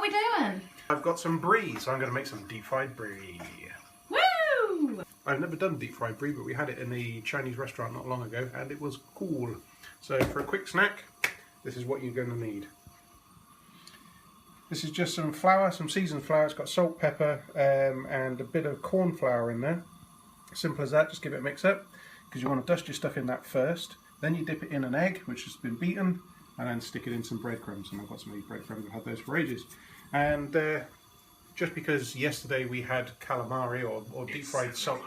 we doing? I've got some brie, so I'm going to make some deep fried brie. Woo! I've never done deep fried brie, but we had it in the Chinese restaurant not long ago, and it was cool. So for a quick snack, this is what you're going to need. This is just some flour, some seasoned flour. It's got salt, pepper, and a bit of corn flour in there. Simple as that. Just give it a mix up, because you want to dust your stuff in that first. Then you dip it in an egg, which has been beaten, and then stick it in some breadcrumbs. And I've got some of these breadcrumbs. I've had those for ages. And just because yesterday we had calamari or deep fried salt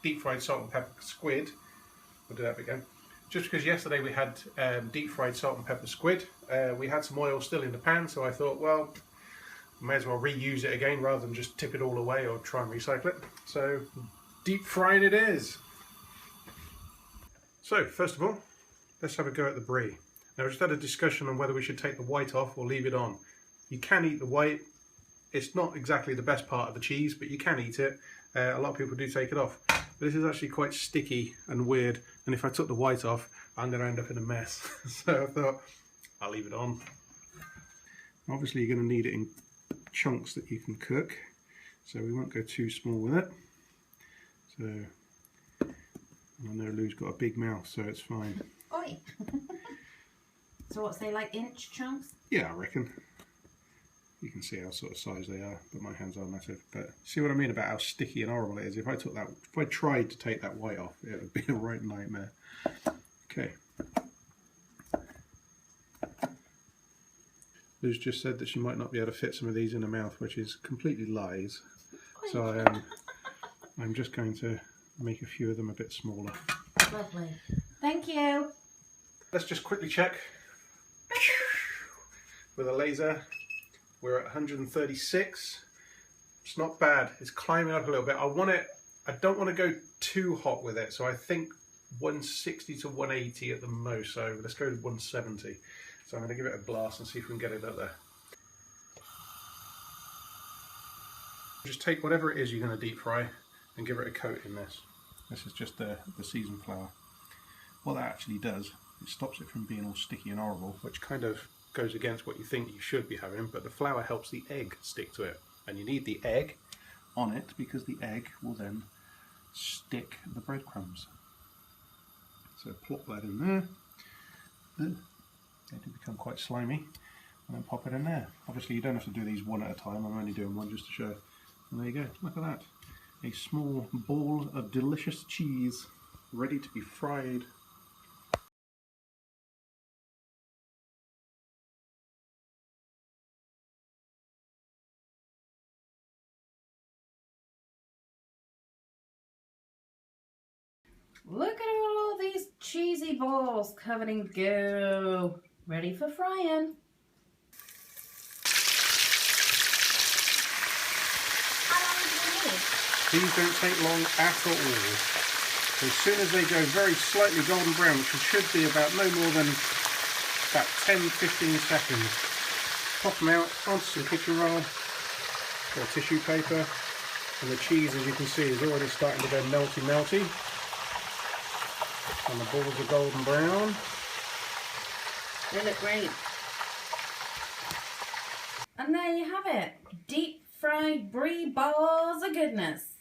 and pepper squid. We'll do that again. Just because yesterday we had deep fried salt and pepper squid, we had some oil still in the pan, so I thought, well, may as well reuse it again rather than just tip it all away or try and recycle it. So deep frying it is. So first of all, let's have a go at the brie. Now we just had a discussion on whether we should take the white off or leave it on. You can eat the white. It's not exactly the best part of the cheese, but you can eat it. A lot of people do take it off. But this is actually quite sticky and weird, and if I took the white off, I'm going to end up in a mess. So I thought, I'll leave it on. Obviously you're going to need it in chunks that you can cook, so we won't go too small with it. So, I know Lou's got a big mouth, so it's fine. Oi! So what's they, like inch chunks? Yeah, I reckon. You can see how sort of size they are, but my hands are massive. But see what I mean about how sticky and horrible it is? If I tried to take that white off, it would be a right nightmare. Okay. Lou's just said that she might not be able to fit some of these in her mouth, which is completely lies. So I'm just going to make a few of them a bit smaller. Lovely. Thank you. Let's just quickly check with a laser. We're at 136. It's not bad. It's climbing up a little bit. I don't want to go too hot with it, so I think 160 to 180 at the most. So let's go to 170. So I'm going to give it a blast and see if we can get it up there. Just take whatever it is you're going to deep fry and give it a coat in this. This is just the seasoned flour. What that actually does, it stops it from being all sticky and horrible, which kind of goes against what you think you should be having, but the flour helps the egg stick to it. And you need the egg on it because the egg will then stick the breadcrumbs. So plop that in there. They do become quite slimy. And then pop it in there. Obviously you don't have to do these one at a time, I'm only doing one just to show. And there you go, look at that. A small ball of delicious cheese ready to be fried. Look at all these cheesy balls covered in goo. Ready for frying. How long do they need? These don't take long at all. As soon as they go very slightly golden brown, which should be about no more than about 10-15 seconds, pop them out onto some kitchen roll or tissue paper, and the cheese, as you can see, is already starting to go melty. And the balls are golden brown. They look great. And there you have it. Deep fried brie balls of goodness.